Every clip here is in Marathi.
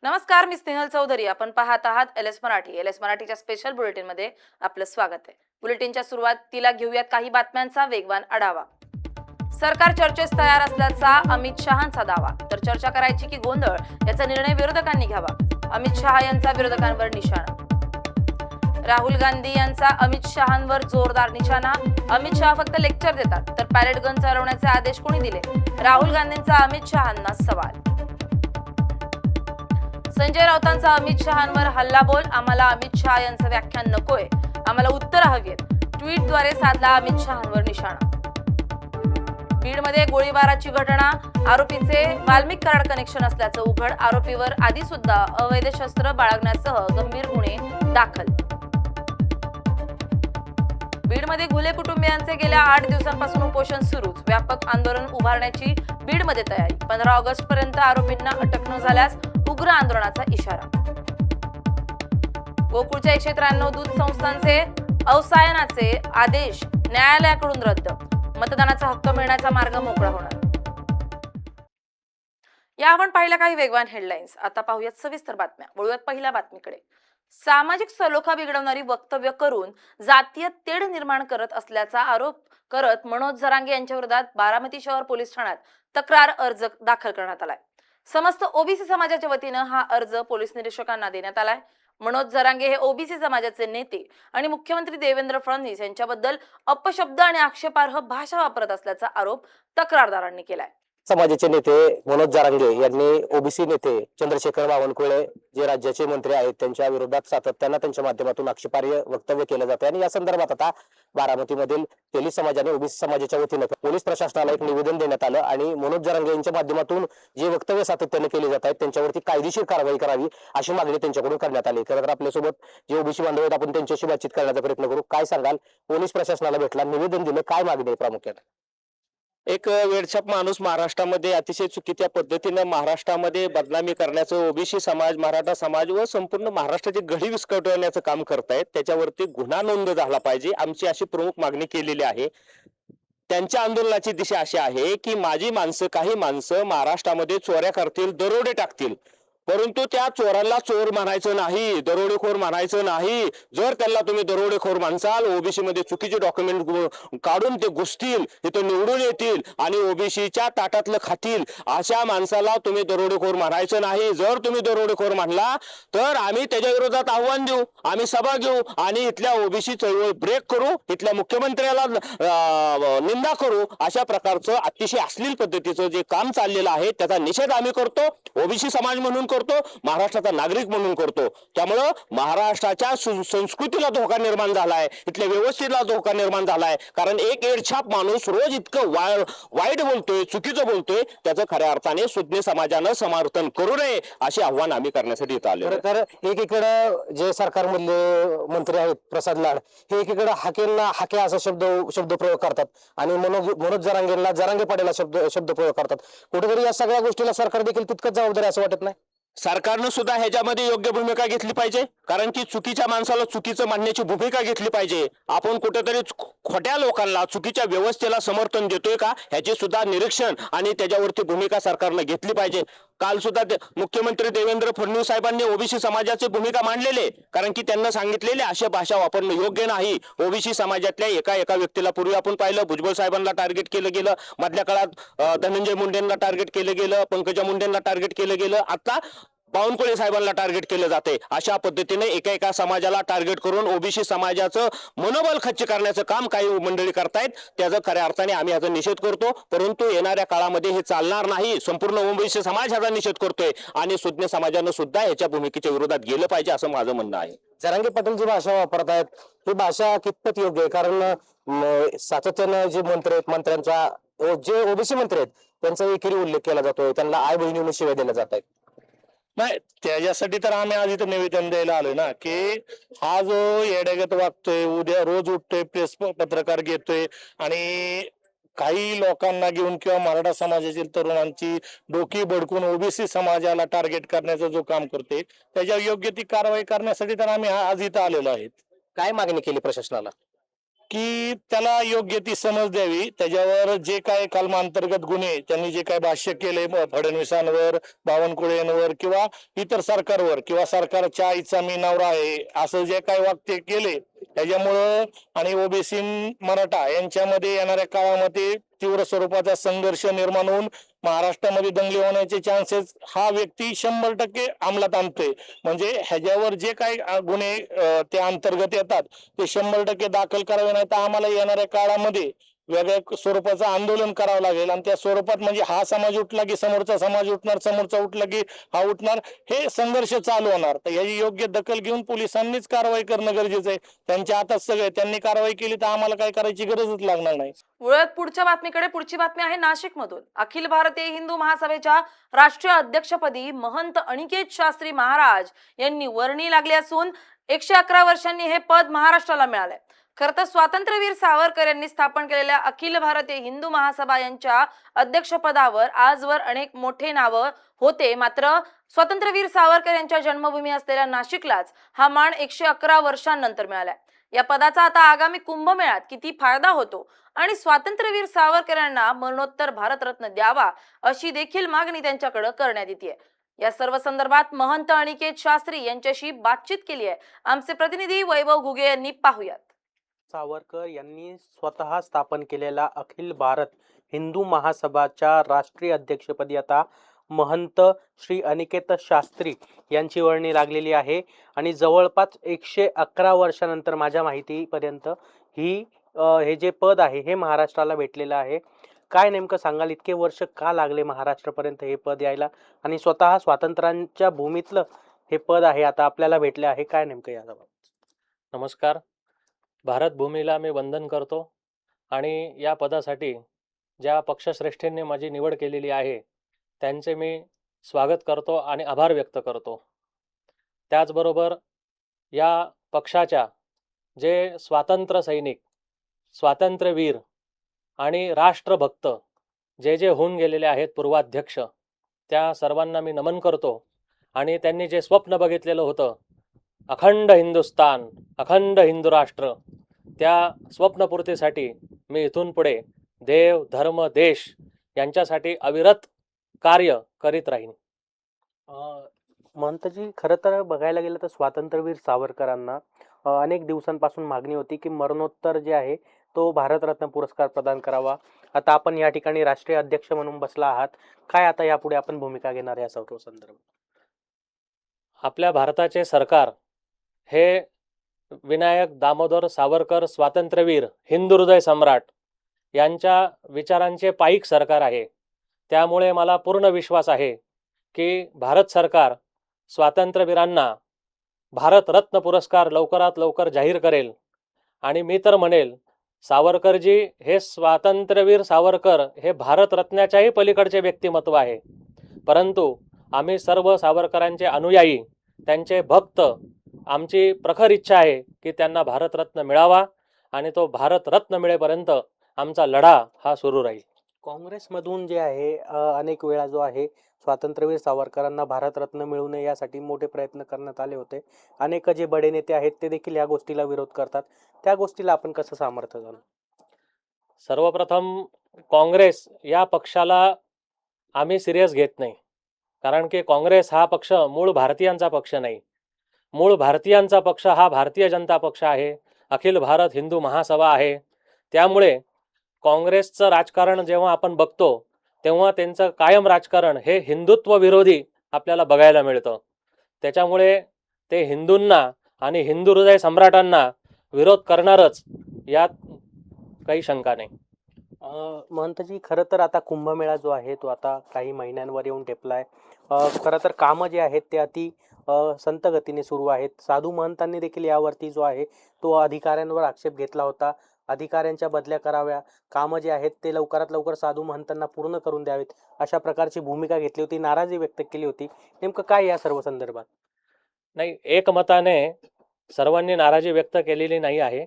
नमस्कार, मी स्नेहल चौधरी. आपण पाहत आहात एलएस मराठी. एलएस मराठीच्या स्पेशल बुलेटिन मध्ये आपलं स्वागत आहे. बुलेटिनच्या सुरुवातीला घेऊयात काही बातम्यांचा वेगवान आढावा. सरकार चर्चेस तयार असल्याचा अमित शहांचा दावा. तर चर्चा करायची की गोंधळ याचा निर्णय विरोधकांनी घ्यावा. अमित शहा यांचा विरोधकांवर निशाणा. राहुल गांधी यांचा अमित शहांवर जोरदार निशाणा. अमित शहा फक्त लेक्चर देतात तर पॅरेड गन चालवण्याचे आदेश कोणी दिले? राहुल गांधींचा अमित शहांना सवाल. संजय राऊतांचा अमित शहांवर हल्लाबोल. आम्हाला अमित शहा यांचं व्याख्यान नकोय, आम्हाला उत्तर हवीत. ट्विटद्वारे साधला अमित शहांवर निशाणा. बीडमध्ये गोळीबाराची घटना. आरोपीचे वाल्मिक कराड कनेक्शन असल्याचं उघड. आरोपीवर आधी सुद्धा अवैध शस्त्र बाळगण्यासह गंभीर गुन्हे दाखल. बीडमध्ये घुले कुटुंबियांचे गेल्या 8 दिवसांपासून उपोषण सुरूच. व्यापक आंदोलन उभारण्याची बीडमध्ये तयारी. 15 ऑगस्ट पर्यंत आरोपींना अटक न झाल्यास उग्र आंदोलनाचा इशारा. गोकुळच्या 193 दूध संस्थांचे अवसायनाचे आदेश न्यायालयाकडून रद्द. मतदानाचा हक्क मिळण्याचा मार्ग मोकळा होणार. या आपण पाहिल्या काही वेगवान हेडलाईन्स. आता पाहूयात सविस्तर बातम्या. वळूयात पहिल्या बातमीकडे. सामाजिक सलोखा बिघडवणारी वक्तव्य करून जातीय तेढ निर्माण करत असल्याचा आरोप करत मनोज जरांगे यांच्या विरोधात बारामती शहर पोलीस ठाण्यात तक्रार अर्ज दाखल करण्यात आलाय. समस्त ओबीसी समाजाच्या वतीनं हा अर्ज पोलीस निरीक्षकांना देण्यात आलाय. मनोज जरांगे हे ओबीसी समाजाचे नेते आणि मुख्यमंत्री देवेंद्र फडणवीस यांच्याबद्दल अपशब्द आणि आक्षेपार्ह भाषा वापरत असल्याचा आरोप तक्रारदारांनी केलाय. समाजाचे नेते मनोज जरांगे यांनी ओबीसी नेते चंद्रशेखर बावनकुळे जे राज्याचे मंत्री आहेत त्यांच्या विरोधात सातत्यानं त्यांच्या माध्यमातून आक्षेपार्ह वक्तव्य केलं जाते आणि या संदर्भात आता बारामतीमधील तेली समाजाने ओबीसी समाजाच्या वतीनं पोलीस प्रशासनाला एक निवेदन देण्यात आलं आणि मनोज जरांगे यांच्या माध्यमातून जे वक्तव्य सातत्याने केले जात आहेत त्यांच्यावरती कायदेशीर कारवाई करावी अशी मागणी त्यांच्याकडून करण्यात आली. खरं तर आपल्यासोबत जे ओबीसी बांधव आहेत आपण त्यांच्याशी बातचीत करण्याचा प्रयत्न करू. काय सांगाल? पोलीस प्रशासनाला भेटला, निवेदन दिलं, काय मागणी आहे प्रामुख्याने? एक वेडछाप माणूस महाराष्ट्रामध्ये अतिशय चुकीच्या पद्धतीने महाराष्ट्रामध्ये बदनामी करण्याचं ओबीसी समाज, मराठा समाज व संपूर्ण महाराष्ट्राची घडी विस्कटवण्याचं काम करतायत. त्याच्यावरती गुन्हा नोंद झाला पाहिजे, आमची अशी प्रमुख मागणी केलेली आहे. त्यांच्या आंदोलनाची दिशा अशी आहे की माझी माणसं, काही माणसं महाराष्ट्रामध्ये चोऱ्या करतील, दरोडे टाकतील, परंतु त्या चोरांना चोर म्हणायचं नाही, दरोडेखोर म्हणायचं नाही. जर त्यांना तुम्ही दरोडेखोर म्हणसाल, ओबीसी मध्ये चुकीचे डॉक्युमेंट काढून ते घुसतील, तिथे निवडून येतील आणि ओबीसीच्या ताटातलं खातील, अशा माणसाला तुम्ही दरोडेखोर म्हणायचं नाही. जर तुम्ही दरोडेखोर म्हणला तर आम्ही त्याच्या विरोधात आव्हान देऊ, आम्ही सभा घेऊ आणि इथल्या ओबीसी चळवळ ब्रेक करू, इथल्या मुख्यमंत्र्याला निंदा करू. अशा प्रकारचं अतिशय अश्लील पद्धतीचं जे काम चाललेलं आहे त्याचा निषेध आम्ही करतो. ओबीसी समाज म्हणून करतो, महाराष्ट्राचा नागरिक म्हणून करतो. त्यामुळं महाराष्ट्राच्या संस्कृतीला धोका निर्माण झालाय, इथल्या व्यवस्थेला धोका निर्माण झालाय. कारण एक एडछाप माणूस रोज इतकं वाईट बोलतोय, चुकीचं बोलतोय, त्याचं खऱ्या अर्थाने सुज्ञ समाजानं समर्थन करू नये असे आव्हान आम्ही करण्यासाठी इथं आलो. तर एकीकडे जे सरकारमधले मंत्री आहेत प्रसाद लाड हे एकीकडे हाकेंना हाके असा शब्द प्रयोग करतात आणि मनोज जरांगेंना जरांगे पाटील शब्द प्रयोग करतात. कुठेतरी या सगळ्या गोष्टीला सरकार देखील तितकंच जबाबदारी असं वाटत नाही? सरकारनं सुद्धा ह्याच्यामध्ये योग्य भूमिका घेतली पाहिजे, कारण की चुकीच्या माणसाला चुकीचं मानण्याची भूमिका घेतली पाहिजे. आपण कुठेतरी खोट्या लोकांना, चुकीच्या व्यवस्थेला समर्थन देतोय का ह्याचे सुद्धा निरीक्षण आणि त्याच्यावरती भूमिका सरकारनं घेतली पाहिजे. काल सुद्धा मुख्यमंत्री देवेंद्र फडणवीस साहेबांनी ओबीसी समाजाची भूमिका मांडलेली, कारण की त्यांना सांगितलेले अशा भाषा वापरणं योग्य नाही. ओबीसी समाजातल्या एका व्यक्तीला पूर्वी आपण पाहिलं, भुजबळ साहेबांना टार्गेट केलं गेलं, मधल्या काळात धनंजय मुंडेंना टार्गेट केलं गेलं, पंकजा मुंडेंना टार्गेट केलं गेलं, आता बावनकुळे साहेबांना टार्गेट केलं जाते. अशा पद्धतीने एका समाजाला टार्गेट करून ओबीसी समाजाचं मनोबल खच्ची करण्याचं काम काही मंडळी करतायत. त्याचा खऱ्या अर्थाने आम्ही ह्याचा निषेध करतो, परंतु येणाऱ्या काळामध्ये हे चालणार नाही. संपूर्ण ओबीसी समाज ह्याचा निषेध करतोय आणि सुज्ञ समाजानं सुद्धा ह्याच्या भूमिकेच्या विरोधात गेलं पाहिजे असं माझं म्हणणं आहे. जरांगे पाटील जी भाषा वापरत आहेत ही भाषा कितपत योग्य आहे? कारण सातत्यानं जे मंत्री आहेत, मंत्र्यांचा जे ओबीसी मंत्री आहेत त्यांचा एकेरी उल्लेख केला जातोय, त्यांना आई बहिणीने शिवाय दिल्या जात आहेत. नाही, त्याच्यासाठी तर आम्ही आज इथं निवेदन द्यायला आलोय ना, की हा जो येड्यागत वागतोय, उद्या रोज उठतोय, प्रेस पत्रकार घेतोय आणि काही लोकांना घेऊन किंवा मराठा समाजातील तरुणांची डोकी भडकून ओबीसी समाजाला टार्गेट करण्याचा जो काम करते त्याच्यावर योग्य ती कारवाई करण्यासाठी तर आम्ही आज इथं आलेलो आहेत. काय मागणी केली प्रशासनाला? की त्याला योग्य ती समज द्यावी. त्याच्यावर जे काय कलमांतर्गत गुन्हे त्यांनी जे काय भाष्य केले फडणवीसांवर, बावनकुळेंवर किंवा इतर सरकारवर किंवा सरकारच्या आईचा मी नवरा आहे असं जे काय वाक्य केले त्याच्यामुळं आणि ओबीसी मराठा यांच्यामध्ये येणाऱ्या काळामध्ये तीव्र स्वरूपाचा संघर्ष निर्माण होऊन महाराष्ट्रामध्ये दंगली होण्याचे चान्सेस हा व्यक्ती 100% अंमलात आणतोय. म्हणजे ह्याच्यावर जे काही गुन्हे त्या अंतर्गत येतात ते 100% दाखल करावे, नाही तर आम्हाला येणाऱ्या काळामध्ये वेगळ्या स्वरूपाचं आंदोलन करावं लागेल. आणि त्या स्वरूपात म्हणजे हा समाज उठला की समोरचा समाज उठणार, समोरचा उठला की हा उठणार, हे संघर्ष चालू होणार. तर याची योग्य दखल घेऊन पोलिसांनीच कारवाई करणं गरजेचं आहे. त्यांच्या हातात सगळे, त्यांनी कारवाई केली तर आम्हाला काय करायची गरजच लागणार नाही. वळत पुढच्या बातमीकडे. पुढची बातमी आहे नाशिक मधून. अखिल भारतीय हिंदू महासभेच्या राष्ट्रीय अध्यक्षपदी महंत अनिकेत शास्त्री महाराज यांनी वर्णी लागली असून 111 वर्षांनी हे पद महाराष्ट्राला मिळाले. खरं तर स्वातंत्र्यवीर सावरकर यांनी स्थापन केलेल्या अखिल भारतीय हिंदू महासभा यांच्या अध्यक्षपदावर आजवर अनेक मोठे नावं होते. मात्र स्वातंत्र्यवीर सावरकर यांच्या जन्मभूमी असलेल्या नाशिकलाच हा मान 111 वर्षांनंतर मिळाला. या पदाचा आता आगामी कुंभमेळ्यात किती फायदा होतो आणि स्वातंत्र्यवीर सावरकर यांना मरणोत्तर भारतरत्न द्यावा अशी देखील मागणी त्यांच्याकडे करण्यात येते. या सर्व संदर्भात महंत अनिकेत शास्त्री यांच्याशी बातचीत केली आहे आमचे प्रतिनिधी वैभव घुगे यांनी. पाहूयात. सावरकर यांनी स्वतः स्थापन केलेला अखिल भारत हिंदू महासभाच्या राष्ट्रीय अध्यक्षपदी आता महंत श्री अनिकेत शास्त्री यांची वर्णी लागलेली आहे. आणि जवळपास 111 वर्षानंतर माझ्या माहितीपर्यंत हे जे पद आहे हे महाराष्ट्राला भेटलेलं आहे. काय नेमकं सांगाल, इतके वर्ष का लागले महाराष्ट्रापर्यंत हे पद यायला, आणि स्वतः स्वातंत्र्यांच्या भूमीतलं हे पद आहे आता आपल्याला भेटले आहे, काय नेमकं याबाबत? नमस्कार. भारत भूमीला मी वंदन करतो आणि या पदासाठी ज्या पक्षश्रेष्ठींनी माझी निवड केलेली आहे त्यांचे मी स्वागत करतो आणि आभार व्यक्त करतो. त्याचबरोबर या पक्षाच्या जे स्वातंत्र्य सैनिक, स्वातंत्र्यवीर आणि राष्ट्रभक्त जे होऊन गेलेले आहेत पूर्वाध्यक्ष, त्या सर्वांना मी नमन करतो. आणि त्यांनी जे स्वप्न बघितलेलं होतं अखंड हिंदुस्तान, अखंड हिंदू राष्ट्र, त्या स्वप्नपूर्तीसाठी मी इथून पुढे देव, धर्म, देश यांच्यासाठी अविरत कार्य करीत राहीन. महंतजी, खरं तर बघायला गेलं तर स्वातंत्र्यवीर सावरकरांना अनेक दिवसांपासून मागणी होती की मरणोत्तर जे आहे तो भारतरत्न पुरस्कार प्रदान करावा. आता आपण या ठिकाणी राष्ट्रीय अध्यक्ष म्हणून बसला आहात, काय आता यापुढे आपण भूमिका घेणार या सर्व संदर्भात? आपल्या भारताचे सरकार हे विनायक दामोदर सावरकर स्वातंत्र्यवीर, हिंदू हृदय सम्राट यांच्या विचारांचे पाईक सरकार आहे. त्यामुळे मला पूर्ण विश्वास आहे की भारत सरकार स्वातंत्र्यवीरांना भारतरत्न पुरस्कार लवकरात लवकर जाहीर करेल. आणि मी तर म्हणेल, सावरकरजी हे स्वातंत्र्यवीर सावरकर हे भारतरत्नाच्याही पलीकडचे व्यक्तिमत्व आहे. परंतु आम्ही सर्व सावरकरांचे अनुयायी, त्यांचे भक्त, आमची प्रखर इच्छा आहे की त्यांना भारतरत्न मिळावा आणि तो भारतरत्न मिळेपर्यंत आमचा लढा हा सुरू राहील. काँग्रेसमधून जे आहे अनेक वेळा जो आहे स्वातंत्र्यवीर सावरकरांना भारतरत्न मिळू नये यासाठी मोठे प्रयत्न करण्यात आले होते. अनेक जे बडे नेते आहेत ते देखील या गोष्टीला विरोध करतात. त्या गोष्टीला आपण कसं सामर्थ्य घालू? सर्वप्रथम काँग्रेस या पक्षाला आम्ही सिरियस घेत नाही, कारण की काँग्रेस हा पक्ष मूळ भारतीयांचा पक्ष नाही. मूळ भारतीयांचा पक्ष हा भारतीय जनता पक्ष आहे, अखिल भारत हिंदू महासभा आहे. त्यामुळे काँग्रेसचं राजकारण जेव्हा आपण बघतो तेव्हा त्यांचं कायम राजकारण हे हिंदुत्व विरोधी आपल्याला बघायला मिळतं. त्याच्यामुळे ते हिंदूंना आणि हिंदू हृदय सम्राटांना विरोध करणारच, यात काही शंका नाही. महंतजी, खरं तर आता कुंभमेळा जो आहे तो आता काही महिन्यांवर येऊन ठेपलाय. खरं तर कामं जे आहेत ते अति संत गतीने सुरू आहेत. साधू महंतांनी देखील यावरती जो आहे तो अधिकाऱ्यांवर आक्षेप घेतला होता. अधिकाऱ्यांच्या बदल्या कराव्या, कामं जे आहेत ते लवकरात लवकर साधू महंतांना पूर्ण करून द्यावेत, अशा प्रकारची भूमिका घेतली होती, नाराजी व्यक्त केली होती. नेमकं काय या सर्व संदर्भात? नाही, एकमताने सर्वांनी नाराजी व्यक्त केलेली नाही आहे,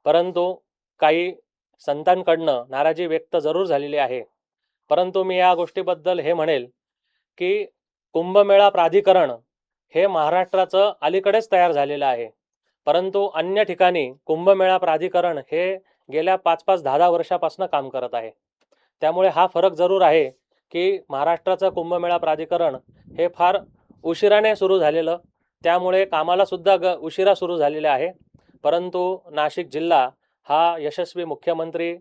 परंतु काही संतांकडनं नाराजी व्यक्त जरूर झालेली आहे. परंतु मी या गोष्टीबद्दल हे म्हणेल की कुंभमेळा प्राधिकरण हे महाराष्ट्राचं अलीकडेच तयार झालेलं आहे. परंतु अन्य ठिकाणी कुंभमेळा प्राधिकरण हे गेल्या 5-10 वर्षापासून काम करत आहे. त्यामुळे हा फरक जरूर आहे की महाराष्ट्राचं कुंभमेळा प्राधिकरण हे फार उशिराने सुरू झालेलं, त्यामुळे कामाला सुद्धा उशिरा सुरू झालेले आहे. परंतु नाशिक जिल्हा हा यशस्वी मुख्यमंत्री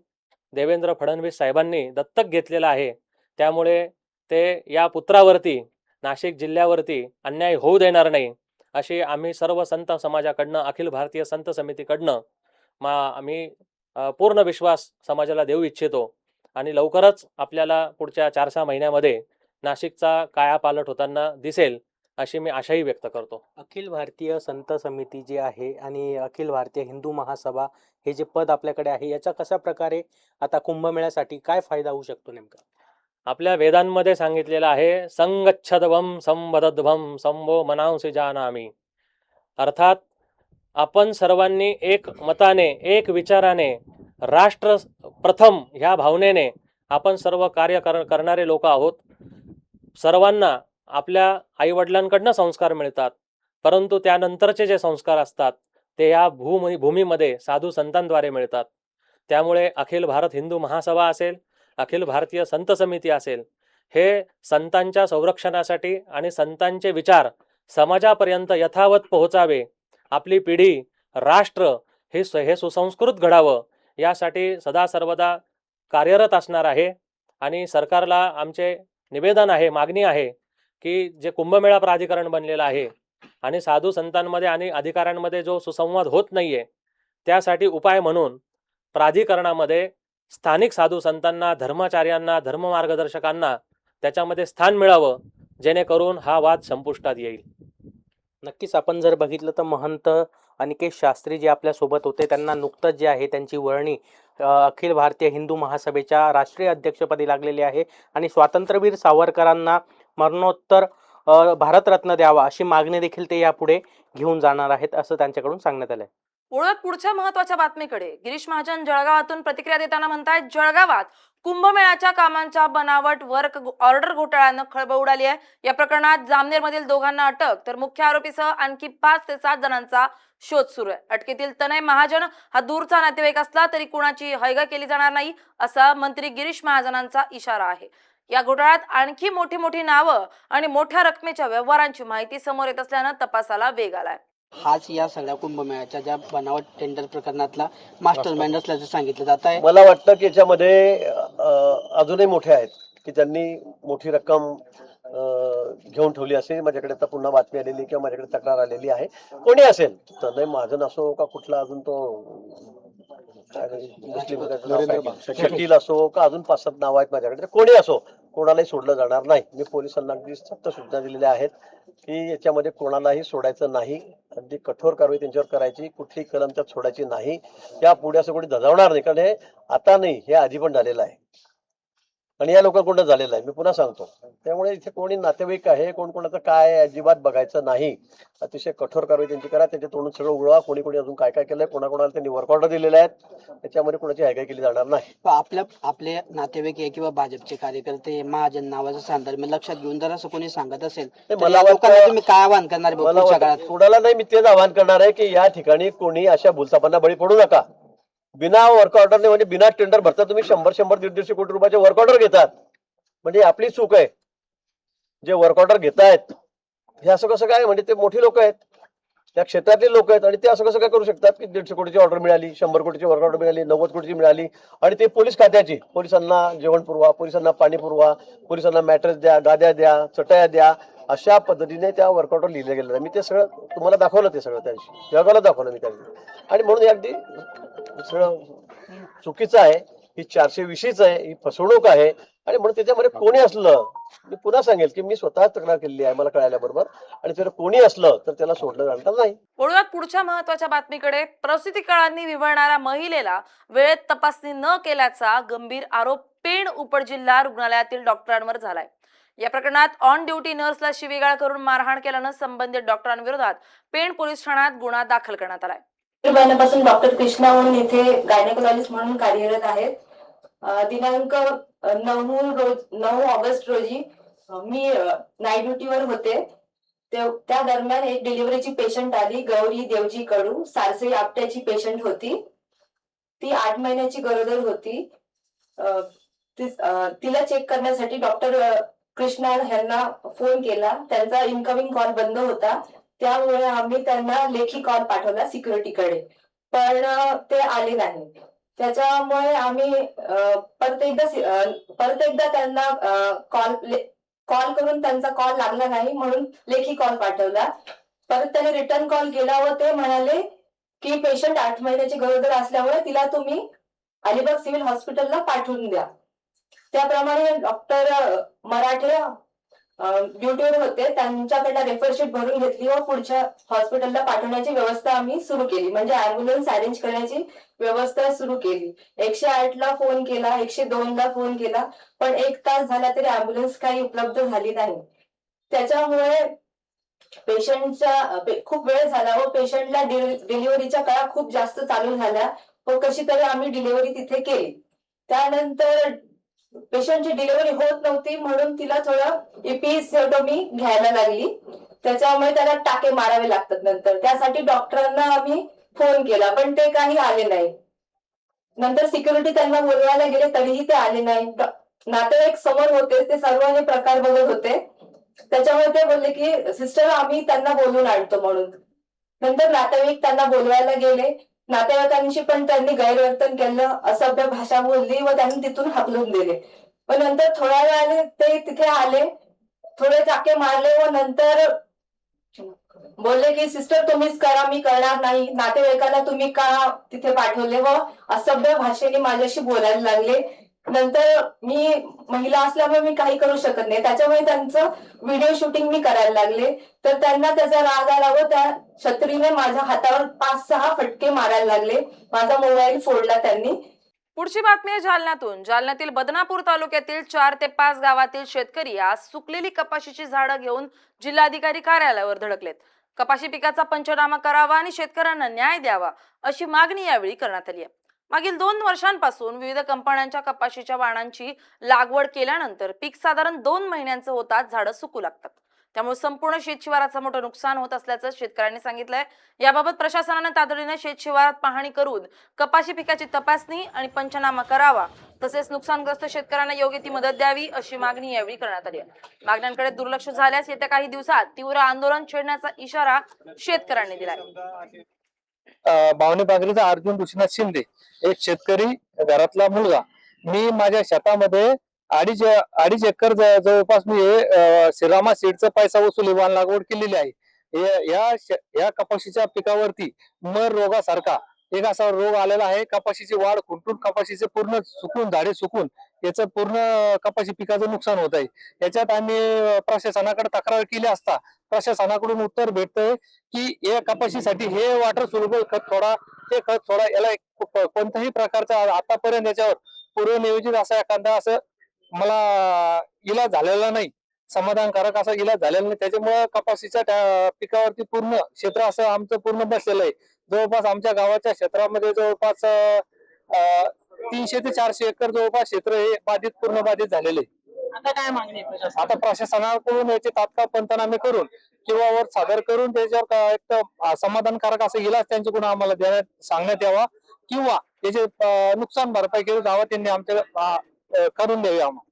देवेंद्र फडणवीस साहेबांनी दत्तक घेतलेला आहे. त्यामुळे ते या पुत्रावरती, नाशिक जिल्ह्यावरती अन्याय होऊ देणार नाही, अशी आम्ही सर्व संत समाजाकडनं, अखिल भारतीय संत समितीकडनं आम्ही पूर्ण विश्वास समाजाला देऊ इच्छितो. आणि लवकरच आपल्याला पुढच्या 4-6 महिन्यामध्ये नाशिकचा कायापालट होताना दिसेल, अशी मी आशाही व्यक्त करतो. अखिल भारतीय संत समिती जी आहे आणि अखिल भारतीय हिंदू महासभा हे जे पद आपल्याकडे आहे, याचा कशा प्रकारे आता कुंभमेळ्यासाठी काय फायदा होऊ शकतो नेमका? आपल्या वेदांमध्ये सांगितलेलं आहे, संगच्छदवम संवदध्वम संभो मनांसी जानामी. अर्थात आपण सर्वांनी एक मताने, एक विचाराने, राष्ट्र प्रथम ह्या भावनेने आपण सर्व कार्य करणारे लोक आहोत. सर्वांना आपल्या आईवडिलांकडनं संस्कार मिळतात, परंतु त्यानंतरचे जे संस्कार असतात ते या भूमीमध्ये साधू संतांद्वारे मिळतात. त्यामुळे अखिल भारत हिंदू महासभा असेल, अखिल भारतीय संत समिती असेल, हे संतांच्या संरक्षणासाठी आणि संतांचे विचार समाजापर्यंत यथावत पोहोचावे, आपली पिढी, राष्ट्र हे सुसंस्कृत घडावं, यासाठी सदा सर्वदा कार्यरत असणार आहे. आणि सरकारला आमचे निवेदन आहे, मागणी आहे की जे कुंभमेळा प्राधिकरण बनलेलं आहे आणि साधू संतांमध्ये आणि अधिकाऱ्यांमध्ये जो सुसंवाद होत नाहीये, त्यासाठी उपाय म्हणून प्राधिकरणामध्ये स्थानिक साधू संतांना, धर्माचार्यांना, धर्म मार्गदर्शकांना त्याच्यामध्ये स्थान मिळावं, जेणेकरून हा वाद संपुष्टात येईल. नक्कीच आपण जर बघितलं तर महंत अनिकेत शास्त्री जे आपल्या सोबत होते, त्यांना नुकतंच जे आहे त्यांची वर्णी अखिल भारतीय हिंदू महासभेच्या राष्ट्रीय अध्यक्षपदी लागलेली आहे आणि स्वातंत्र्यवीर सावरकरांना मरणोत्तर भारतरत्न द्यावा अशी मागणी देखील ते यापुढे घेऊन जाणार आहेत, असं त्यांच्याकडून सांगण्यात आलंय. वळूयात पुढच्या महत्वाच्या बातमीकडे. गिरीश महाजन जळगावातून प्रतिक्रिया देताना म्हणतायत, जळगावात कुंभमेळ्याच्या कामांच्या बनावट वर्क ऑर्डर घोटाळ्यानं खळबळ उडाली आहे. या प्रकरणात जामनेरमधील दोघांना अटक, तर मुख्य आरोपीसह आणखी 5 ते 7 जणांचा शोध सुरू आहे. अटकेतील तनय महाजन हा दूरचा नातेवाईक असला तरी कुणाची हयगा केली जाणार नाही, असा मंत्री गिरीश महाजनांचा इशारा आहे. या घोटाळ्यात आणखी मोठी नावं आणि मोठ्या रकमेच्या व्यवहारांची माहिती समोर येत असल्यानं तपासाला वेग आलाय. हाच या सगळ्या कुंभमेळ्याच्या ज्या बनावट टेंडर प्रकरणातला मास्टर माइंड असल्याचं सांगितलं जात आहे. मला वाटतं की याच्यामध्ये अजूनही मोठे आहेत की त्यांनी मोठी रक्कम घेऊन ठेवली असेल. माझ्याकडे आता पुन्हा बातमी आलेली किंवा माझ्याकडे तक्रार आलेली आहे. कोणी असेल, तनय महाजन असो का कुठला अजून तो मुस्लिम शकील असो का अजून 5-7 नाव आहेत माझ्याकडे, कोणी असो, कोणालाही सोडलं जाणार नाही. मी पोलिसांना अगदी सक्त सूचना दिलेल्या आहेत की याच्यामध्ये कोणालाही सोडायचं नाही, अगदी कठोर कारवाई त्यांच्यावर करायची, कुठली कलम त्यात सोडायची नाही. या पुढे असं कोणी धजावणार नाही, कारण हे आता नाही, हे आधी पण झालेलं आहे आणि या लोकांकडून झालेलं आहे. मी पुन्हा सांगतो, त्यामुळे इथे कोणी नातेवाईक आहे, कोण कोणाचं काय अजिबात बघायचं नाही. अतिशय कठोर कारवाई त्यांची करा, त्यांच्या तोंडून सगळं उघडवा. कोणी कोणी अजून काय काय केलंय, कोणाकोणाला त्यांनी वर्क ऑर्डर दिलेले आहेत, त्याच्यामध्ये कोणाची हायगाय केली जाणार नाही. आपले नातेवाईक आहे किंवा भाजपचे कार्यकर्ते महाजन नावाचा संदर्भ लक्षात घेऊन जर असं कोणी सांगत असेल तर मला या लोकांना वाटतं- तुम्ही काय आवाहन करणार मला पुढच्या काळात? वाटतं कोणाला नाही, मी तेच आवाहन करणार आहे की या ठिकाणी कोणी अशा भूलथापांना बळी पडू नका. बिना वर्क ऑर्डरने, म्हणजे बिना टेंडर भरता तुम्ही 100-100, 150 कोटी रुपयाचे वर्क ऑर्डर घेतात, म्हणजे आपली चूक आहे. जे वर्क ऑर्डर घेतायत हे असं कसं काय, म्हणजे ते मोठी लोक आहेत, त्या क्षेत्रातले लोक आहेत, आणि ते असं कसं काय करू शकतात की 150 कोटीची ऑर्डर मिळाली, 100 कोटीची वर्क ऑर्डर मिळाली, 90 कोटीची मिळाली, आणि ते पोलीस खात्याची. पोलिसांना जेवण पुरवा, पोलिसांना पाणी पुरवा, पोलिसांना मॅट्रेस द्या, गाद्या द्या, चटया द्या, अशा पद्धतीने त्या वर्क ऑर्डर लिहिलं गेलं. मी ते सगळं तुम्हाला दाखवलं, ते सगळं त्या दिवशी जगाला दाखवलं मी त्या दिवशी. आणि म्हणून हे अगदी सगळं चुकीचं आहे, ही 420च आहे, ही फसवणूक आहे. आणि म्हणून त्याच्यामध्ये कोणी असलं, मी पुन्हा सांगेल की मी स्वतः तक्रार केलेली आहे मला कळाल्याबरोबर, आणि जर कोणी असलं तर त्याला सोडलं जाणार नाही. वळूयात पुढच्या महत्वाच्या बातमीकडे. प्रसूती काळांनी विव्हळणाऱ्या महिलेला वेळेत तपासणी न केल्याचा गंभीर आरोप पेण उपजिल्हा रुग्णालयातील डॉक्टरांवर झालाय. या प्रकरणात ऑन ड्युटी नर्सला शिवीगाळ करून मारहाण केल्यानं संबंधित डॉक्टरांविरोधात पेण पोलीस ठाण्यात गुन्हा दाखल करण्यात आलाय. महिन्यापासून डॉक्टर कृष्णा म्हणून इथे गायनेकोलॉजिस्ट म्हणून कार्यरत आहेत. दिनांक 9 ऑगस्ट रोजी मी नाईट ड्युटीवर होते, त्या दरम्यान एक डिलिव्हरीची पेशंट आली, गौरी देवजी कडू, सारसई आपट्याची पेशंट होती. ती 8 महिन्याची गरोदर होती. तिला चेक करण्यासाठी डॉक्टर कृष्णा यांना फोन केला. त्यांचा इनकमिंग कॉल बंद होता, त्यामुळे आम्ही त्यांना लेखी कॉल पाठवला सिक्युरिटीकडे, पण ते आले नाही. त्याच्यामुळे आम्ही परत एकदा त्यांना कॉल करून त्यांचा कॉल लागला नाही, म्हणून लेखी कॉल पाठवला. परत त्यांनी रिटर्न कॉल केला व ते म्हणाले की पेशंट 8 महिन्याची गरोदर असल्यामुळे तिला तुम्ही अलिबाग सिव्हिल हॉस्पिटलला पाठवून द्या. त्याप्रमाणे डॉक्टर मराठे ड्युटीवर होते, त्यांच्याकडनं रेफरशीट भरून घेतली व पुढच्या हॉस्पिटलला पाठवण्याची व्यवस्था आम्ही सुरू केली, म्हणजे अँब्युलन्स अरेंज करण्याची व्यवस्था सुरू केली. 108 ला फोन केला, 102 ला फोन केला, पण 1 तास झाला तरी अँब्युलन्स काही उपलब्ध झाली नाही. त्याच्यामुळे पेशंटचा खूप वेळ झाला व पेशंटला डिलिव्हरीच्या काळा खूप जास्त चालू झाल्या व कशी तरी आम्ही डिलिव्हरी तिथे केली. त्यानंतर पेशंटची डिलिव्हरी होत नव्हती, म्हणून तिला थोडं इपिसेक्टोमी घ्यायला लागली. त्याच्यामुळे त्याला टाके मारावे लागतात नंतर. त्यासाठी डॉक्टरांना आम्ही फोन केला, पण ते काही आले नाही. नंतर सिक्युरिटी त्यांना बोलवायला गेले तरीही ते आले नाही. नातेवाईक समोर होते, ते सर्व हे प्रकार बघत होते. त्याच्यामुळे ते बोलले की सिस्टर आम्ही त्यांना बोलून आणतो म्हणून. नंतर नातेवाईक त्यांना बोलवायला गेले. नातेवाईकांशी पण त्यांनी गैरवर्तन केलं, असभ्य भाषा बोलली व त्यांनी तिथून हाकलून दिले. पण नंतर थोड्या वेळाने ते तिथे आले, थोडे चाके मारले व नंतर बोलले की सिस्टर तुम्हीच करा, मी करणार नाही. नातेवाईकांना तुम्ही का तिथे पाठवले व असभ्य भाषेने माझ्याशी बोलायला लागले. नंतर मी महिला असल्यामुळे मी काही करू शकत नाही, त्याच्यामुळे त्यांचं व्हिडिओ शूटिंग मी करायला लागले. तर त्यांना त्याचा राग आला व त्या छत्रीने माझ्या हातावर 5-6 फटके मारायला लागले. माझा मोबाईल फोडला त्यांनी. पुढची बातमी आहे जालन्यातून. जालन्यातील बदनापूर तालुक्यातील 4 ते 5 गावातील शेतकरी आज सुकलेली कपाशीची झाडं घेऊन जिल्हाधिकारी कार्यालयावर धडकलेत. कपाशी पिकाचा पंचनामा करावा आणि शेतकऱ्यांना न्याय द्यावा अशी मागणी यावेळी करण्यात आली आहे. मागील 2 वर्षांपासून विविध कंपन्यांच्या कपाशीच्या वाणांची लागवड केल्यानंतर पीक साधारण 2 महिन्यांचं होतात झाडं सुकू लागतात. त्यामुळे संपूर्ण शेतशिवाराचं मोठं नुकसान होत असल्याचं शेतकऱ्यांनी सांगितलंय. याबाबत प्रशासनाने तातडीने शेतशिवारात पाहणी करून कपाशी पिकाची तपासणी आणि पंचनामा करावा, तसेच नुकसानग्रस्त शेतकऱ्यांना योग्य ती मदत द्यावी अशी मागणी यावेळी करण्यात आली आहे. मागण्यांकडे दुर्लक्ष झाल्यास येत्या काही दिवसात तीव्र आंदोलन छेडण्याचा इशारा शेतकऱ्यांनी दिलाय. भावनी बागरीचा अर्जुन ऋषीनाथ शिंदे, एक शेतकरी घरातला मुलगा. मी माझ्या शेतामध्ये अडीच एकर जवळपास मी श्रीरामा सीडचा पैसा वसुली वाण लागवड केलेली आहे. या कपाशीच्या पिकावरती मर रोगासारखा एक असा रोग आलेला आहे. कपाशीची वाढ खुंटून कपाशीचे पूर्ण सुकून झाडे सुकून याचं पूर्ण कपाशी पिकाचं नुकसान होत आहे. याच्यात आम्ही प्रशासनाकडे तक्रार केली असता प्रशासनाकडून उत्तर भेटतंय की या कपाशीसाठी हे वॉटर सोल्युबल खत सोडा, ते खत सोडा. याला कोणत्याही प्रकारचा आतापर्यंत याच्यावर पूर्वनियोजित असा एखादा असं मला इलाज झालेला नाही, समाधानकारक असा इलाज झालेला नाही. त्याच्यामुळे कपाशीच्या पिकावरती पूर्ण क्षेत्र असं आमचं पूर्ण बसलेलं आहे. जवळपास आमच्या गावाच्या क्षेत्रामध्ये जवळपास 300 ते 400 एकर जवळपास क्षेत्र हे पूर्ण बाधित झालेले. आता काय मागणी आहे? आता प्रशासनाकडून याचे तात्काळ पंचनामे करून किंवा वर सादर करून त्याच्यावर एक समाधानकारक असा इलाज त्यांच्याकडून आम्हाला सांगण्यात यावा किंवा त्याचे नुकसान भरपाई केली जावं, त्यांनी आमच्या करून द्यावी आम्हाला.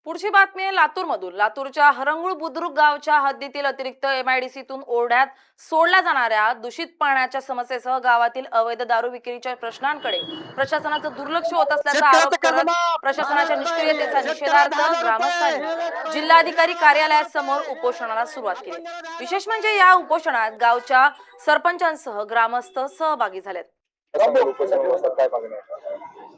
पुढची बातमी आहे लातूरमधून. लातूरच्या हरंगुळ बुद्रुक गावच्या हद्दीतील अतिरिक्त MIDCतून ओढ्यात सोडल्या जाणाऱ्या दूषित पाण्याच्या समस्येसह गावातील अवैध दारू विक्रीच्या प्रश्नांकडे प्रशासनाचं दुर्लक्ष होत असल्याचा आरोप करत प्रशासनाच्या निष्क्रियतेचा निषेधार्थ ग्रामस्थांनी जिल्हाधिकारी कार्यालयासमोर उपोषणाला सुरुवात केली. विशेष म्हणजे या उपोषणात गावच्या सरपंचांसह ग्रामस्थ सहभागी झालेत.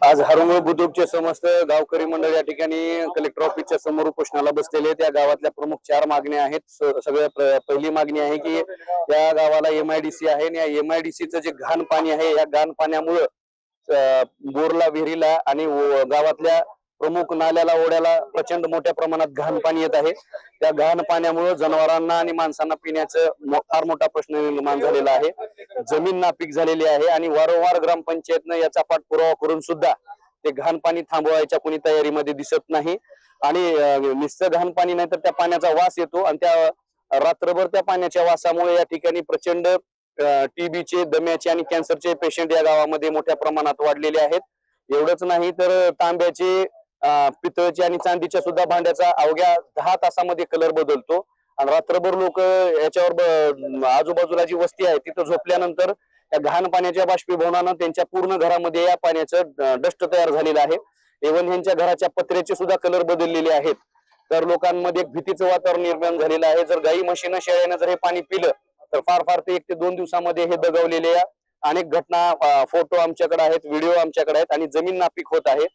आज हरंगुळ बुद्रुकचे समस्त गावकरी मंडळ या ठिकाणी कलेक्टर ऑफिसच्या समोर उपोषणाला बसलेले. त्या गावातल्या प्रमुख 4 मागण्या आहेत. सगळ्यात पहिली मागणी आहे की या गावाला MIDC आहे आणि या MIDCचं जे घाण पाणी आहे, या घाण पाण्यामुळं बोरला, विहिरीला आणि गावातल्या प्रमुख नाल्याला, ओढ्याला प्रचंड मोठ्या प्रमाणात घाण पाणी येत आहे. त्या घाण पाण्यामुळे जनावरांना आणि माणसांना पिण्याचं फार मोठा प्रश्न निर्माण झालेला आहे. जमीन नापीक झालेली आहे आणि वारंवार ग्रामपंचायतनं याचा पाठपुरावा करून सुद्धा ते घाण पाणी थांबवायच्या कोणी तयारीमध्ये दिसत नाही. आणि नुसतं घाण पाणी नाही तर त्या पाण्याचा वास येतो आणि त्या रात्रभर त्या पाण्याच्या वासामुळे या ठिकाणी प्रचंड टीबीचे, दम्याचे आणि कॅन्सरचे पेशंट या गावामध्ये मोठ्या प्रमाणात वाढलेले आहेत। एवढंच नाही तर तांब्याचे, पितळचे आणि चांदीच्या सुद्धा भांड्याचा अवघ्या 10 तासामध्ये कलर बदलतो आणि रात्रभर लोक याच्यावर आजूबाजूला जी वस्ती आहे तिथं झोपल्यानंतर या घाण पाण्याच्या बाष्पीभवनानं त्यांच्या पूर्ण घरामध्ये या पाण्याचं डस्ट तयार झालेलं आहे। इव्हन ह्यांच्या घराच्या पत्र्याचे सुद्धा कलर बदललेले आहेत। तर लोकांमध्ये एक भीतीचं वातावरण निर्माण झालेलं आहे। जर गाई म्हशीनं शेळ्यानं जर हे पाणी पिलं तर फार फार ते 1 ते 2 दिवसामध्ये हे दगावलेले अनेक घटना, फोटो आमच्याकडे आहेत, व्हिडिओ आमच्याकडे आहेत आणि जमीन नापीक होत आहे।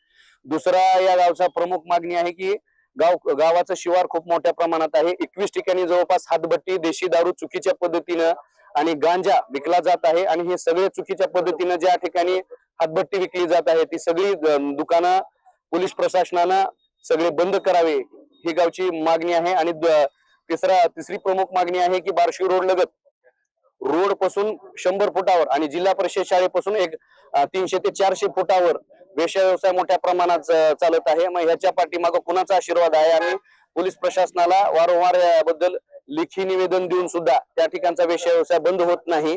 दुसरा या गावचा प्रमुख मागणी आहे की गावाचं शिवार खूप मोठ्या प्रमाणात आहे। 21 ठिकाणी जवळपास हातभट्टी, देशी दारू चुकीच्या पद्धतीनं आणि गांजा विकला जात आहे आणि हे सगळे चुकीच्या पद्धतीनं ज्या ठिकाणी हातभट्टी विकली जात आहे ती सगळी दुकानं पोलीस प्रशासनानं सगळे बंद करावे ही गावची मागणी आहे। आणि तिसरी प्रमुख मागणी आहे की बार्शी रोड लगत रोड पासून 100 फुटावर आणि जिल्हा परिषद शाळेपासून 300 ते 400 फुटावर वेश्या व्यवसाय मोठ्या प्रमाणात चालत आहे। मग ह्याच्या पाठीमागे कुणाचा आशीर्वाद आहे? आणि पोलीस प्रशासनाला वारंवार याबद्दल लेखी निवेदन देऊन सुद्धा त्या ठिकाणचा वेश्या व्यवसाय बंद होत नाही।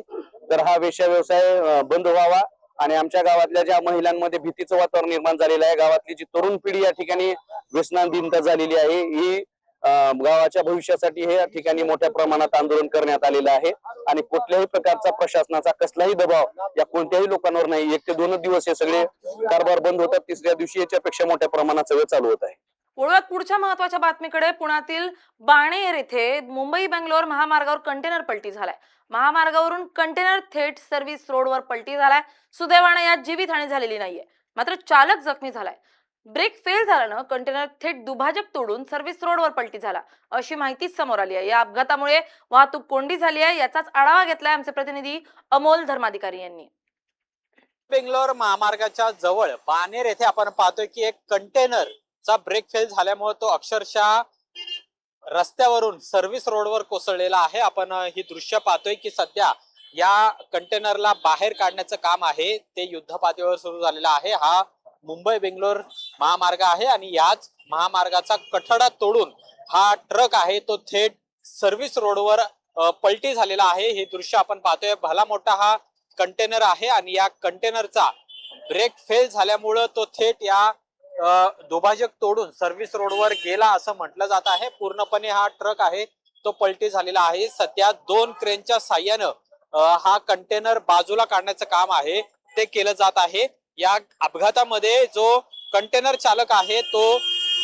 तर हा वेश्या व्यवसाय बंद व्हावा आणि आमच्या गावातल्या ज्या महिलांमध्ये भीतीचं वातावरण निर्माण झालेलं आहे, गावातली जी तरुण पिढी या ठिकाणी व्यसनाधीनता झालेली आहे, ही गावाच्या भविष्यासाठी हे या ठिकाणी मोठ्या प्रमाणात आंदोलन करण्यात आलेलं आहे आणि कुठल्याही प्रकारचा प्रशासनाचा कसलाही दबाव या कोणत्याही लोकांवर नाही। 1 ते 2 दिवस हे सगळे कारभार बंद होतात, तिसऱ्या दिवशी याच्यापेक्षा मोठ्या प्रमाणात सगळं चालू होत आहे। वळूयात पुढच्या महत्वाच्या बातमीकडे। पुण्यातील बाणेर येथे मुंबई बेंगलोर महामार्गावर कंटेनर पलटी झालाय। महामार्गावरून कंटेनर थेट सर्व्हिस रोडवर पलटी झालाय। सुदैवाने यात जीवितहानी झालेली नाहीये, मात्र चालक जखमी झालाय। ब्रेक फेल झाल्यानं कंटेनर थेट दुभाजक तोडून सर्व्हिस रोडवर पलटी झाला, अशी माहिती समोर आली आहे। या अपघातामुळे वाहतूक कोंडी झाली आहे, याचाच आढावा घेतलाय आमचे प्रतिनिधी अमोल धर्माधिकारी यांनी। बेंगलोर महामार्गाच्या जवळ बाणेर येथे आपण पाहतोय की एक कंटेनरचा ब्रेक फेल झाल्यामुळे तो अक्षरशः रस्त्यावरून सर्व्हिस रोडवर कोसळलेला आहे। आपण ही दृश्य पाहतोय की सध्या या कंटेनरला बाहेर काढण्याचं काम आहे ते युद्धपातळीवर सुरू झालेलं आहे। हा मुंबई बेंगलोर महामार्ग आहे आणि याच महामार्गाचा कठडा तोडून हा ट्रक आहे तो थेट सर्व्हिस रोडवर पलटी झालेला आहे। हे दृश्य आपण पाहतोय। भला मोठा हा कंटेनर आहे आणि या कंटेनरचा ब्रेक फेल झाल्यामुळं तो थेट या दुभाजक तोडून सर्व्हिस रोडवर गेला असं म्हटलं जात आहे। पूर्णपणे हा ट्रक आहे तो पलटी झालेला आहे। सध्या 2 क्रेनच्या साह्यानं हा कंटेनर बाजूला काढण्याचं काम आहे ते केलं जात आहे। या अपघातामध्ये जो कंटेनर चालक आहे तो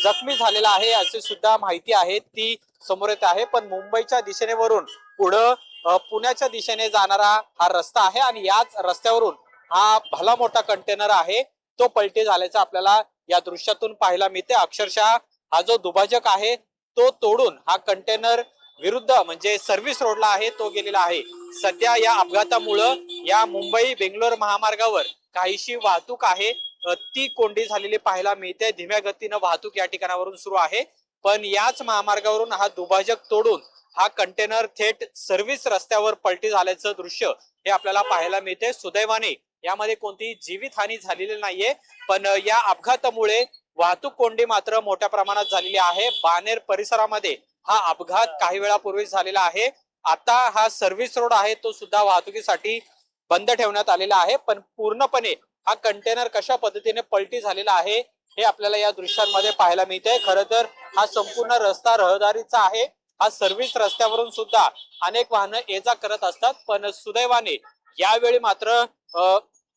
जखमी झालेला आहे अशी सुद्धा माहिती आहे ती समोर येत आहे। पण मुंबईच्या दिशेनेवरून पुढं पुण्याच्या दिशेने जाणारा हा रस्ता आहे आणि याच रस्त्यावरून हा भला मोठा कंटेनर आहे तो पलटी झाल्याचं आपल्याला या दृश्यातून पाहायला मिळते। अक्षरशः हा जो दुभाजक आहे तो तोडून हा कंटेनर विरुद्ध म्हणजे सर्व्हिस रोडला आहे तो गेलेला आहे। सध्या या अपघातामुळं या मुंबई बेंगलोर महामार्गावर काहीशी वाहतूक आहे ती कोंडी झालेली पाहायला मिळते। धीम्या गतीनं वाहतूक या ठिकाणावरून सुरू आहे, पण याच महामार्गावरून हा दुभाजक तोडून हा कंटेनर थेट सर्व्हिस रस्त्यावर पलटी झाल्याचं दृश्य हे आपल्याला पाहायला मिळते। सुदैवाने यामध्ये कोणतीही जीवितहानी झालेली नाहीये, पण या अपघातामुळे वाहतूक कोंडी मात्र मोठ्या प्रमाणात झालेली आहे। बाणेर परिसरामध्ये हा अपघात काही वेळापूर्वी झालेला आहे। आता हा सर्व्हिस रोड आहे तो सुद्धा वाहतुकीसाठी बंद ठेवण्यात आलेला आहे, पण पूर्णपणे हा कंटेनर कशा पद्धतीने पलटी झालेला आहे हे आपल्याला या दृश्यांमध्ये पाहायला मिळते। खरं तर हा संपूर्ण रस्ता रहदारीचा आहे। हा सर्व्हिस रस्त्यावरून सुद्धा अनेक वाहनं ये जा करत असतात, पण सुदैवाने यावेळी मात्र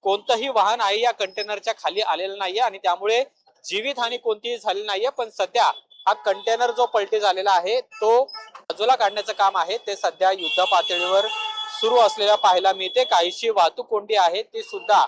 कोणतंही वाहन आहे या कंटेनरच्या खाली आलेलं नाहीये आणि त्यामुळे जीवितहानी कोणतीही झाली नाहीये। पण सध्या हा कंटेनर जो पलटी झालेला आहे तो बाजूला काढण्याचं काम आहे ते सध्या युद्ध पातळीवर सुरू असलेल्या पाहायला मिळते। काहीशी वाहतूक कोंडी आहे ती सुद्धा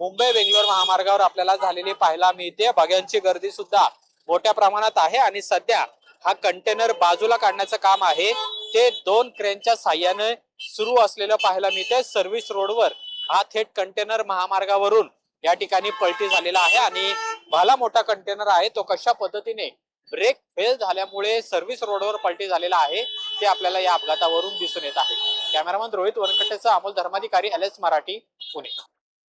मुंबई बेंगलोर महामार्गावर आपल्याला झालेली पाहायला मिळते। बघ्यांची गर्दी सुद्धा मोठ्या प्रमाणात आहे आणि सध्या हा कंटेनर बाजूला काढण्याचं काम आहे ते 2 क्रेनच्या साह्याने सुरू असलेलं पाहायला मिळते। सर्व्हिस रोडवर हा थेट कंटेनर महामार्गावरून या ठिकाणी पलटी झालेला आहे आणि भला मोठा कंटेनर आहे तो कशा पद्धतीने ब्रेक फेल झाल्यामुळे सर्व्हिस रोडवर पलटी झालेला आहे ते आपल्याला या अपघातावरून दिसून येत आहे। Cameraman Rohit Vankatecha Amol Dharmadhikari, LS Marathi, Pune.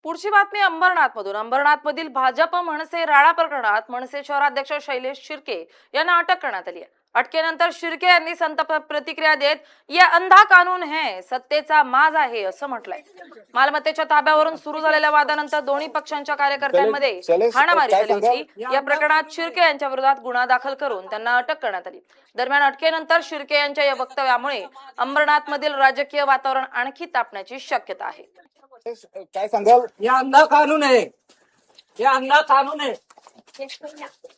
पुढची बातमी अंबरनाथ मधून। अंबरनाथ मधील भाजप मनसे राळा प्रकरणात मनसे शहराध्यक्ष शैलेश शिर्के यांना अटक करण्यात आली आहे। अटकेनंतर शिर्के यांनी संताप प्रतिक्रिया देत या अंधा कानून है, सत्तेचा माज आहे असं म्हटलंय. मालमत्तेच्या ताब्यावरून सुरू झालेल्या वादानंतर दोन्ही पक्षांच्या कार्यकर्त्यांमध्ये हाणामारी झाली होती. या प्रकरणात शिर्के यांच्या विरोधात गुन्हा दाखल करून त्यांना अटक करण्यात आली. दरम्यान अटकेनंतर शिर्के यांच्या या वक्तव्यामुळे अंबरनाथ मधील राजकीय वातावरण आणखी तापण्याची शक्यता आहे. काय सांगाल? या अंधा कानून आहे, या अंधा कानून आहे.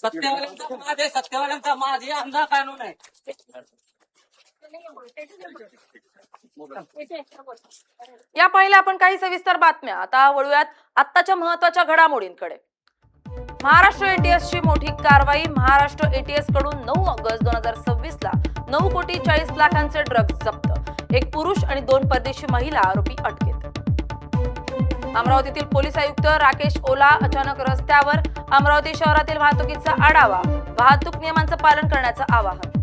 सत्तेवाल्यांचा माज आहे, सत्तेवाल्यांचा माज. या अंधा कानून आहे. या पहिल्या आपण काही सविस्तर बातम्या. आता वळूयात आत्ताच्या महत्त्वाच्या घडामोडींकडे. महाराष्ट्र एटीएस ची मोठी कारवाई. महाराष्ट्र एटीएस कडून 9 ऑगस्ट 2026 ला 9,40,00,000 ड्रग्ज जप्त. एक पुरुष आणि 2 परदेशी महिला आरोपी अटकेत. अमरावतीतील पोलीस आयुक्त राकेश ओला अचानक रस्त्यावर. अमरावती शहरातील वाहतुकीचा आढावा. वाहतूक नियमांचं पालन करण्याचं आवाहन.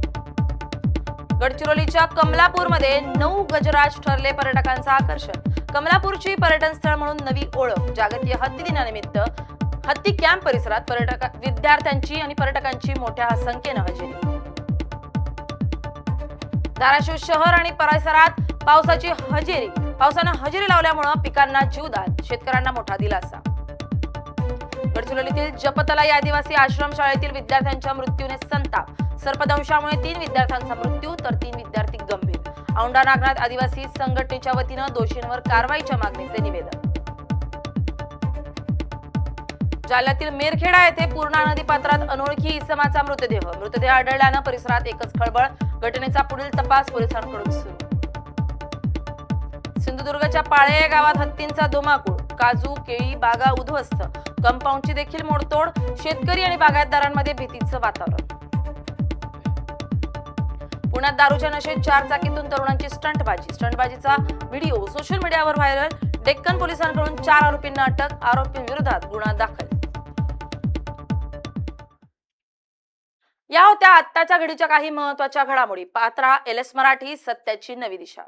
गडचिरोलीच्या कमलापूरमध्ये 9 गजराज ठरले पर्यटकांचं आकर्षण. कमलापूरची पर्यटन स्थळ म्हणून नवी ओळख. जागतिक हत्ती दिनानिमित्त हत्ती कॅम्प परिसरात विद्यार्थ्यांची आणि पर्यटकांची मोठ्या संख्येनं हजेरी. धाराशिव शहर आणि परिसरात पावसाची हजेरी. पावसानं हजेरी लावल्यामुळे पिकांना जीवदान. शेतकऱ्यांना मोठा दिलासा. गडचिरोलीतील जपतलाई आदिवासी आश्रम शाळेतील विद्यार्थ्यांच्या मृत्यूने संताप. सर्पदंशामुळे 3 विद्यार्थ्यांचा मृत्यू तर 3 विद्यार्थी गंभीर. औंढा नागनाथ आदिवासी संघटनेच्या वतीनं दोषींवर कारवाईच्या मागणीचे निवेदन. जालन्यातील मेरखेडा येथे पूर्णा नदी पात्रात अनोळखी इसमाचा मृतदेह आढळल्यानं परिसरात एकच खळबळ. घटनेचा पुढील तपास पोलिसांकडून सुरू. सिंधुदुर्गच्या पाळे या गावात हत्तींचा धुमाकूळ. काजू केळी बागा उद्ध्वस्त. कंपाऊंडची देखील मोडतोड. शेतकरी आणि बागायतदारांमध्ये भीतीचं वातावरण. पुण्यात दारूच्या नशेत 4 चाकीतून तरुणांची स्टंटबाजीचा व्हिडिओ सोशल मीडियावर व्हायरल. डेक्कन पोलिसांकडून 4 आरोपींना अटक. आरोपींविरोधात गुन्हा दाखल. या होत्या आत्ताच्या घडीच्या काही महत्त्वाच्या घडामोडी. पात्रा LS मराठी, सत्याची नवी दिशा.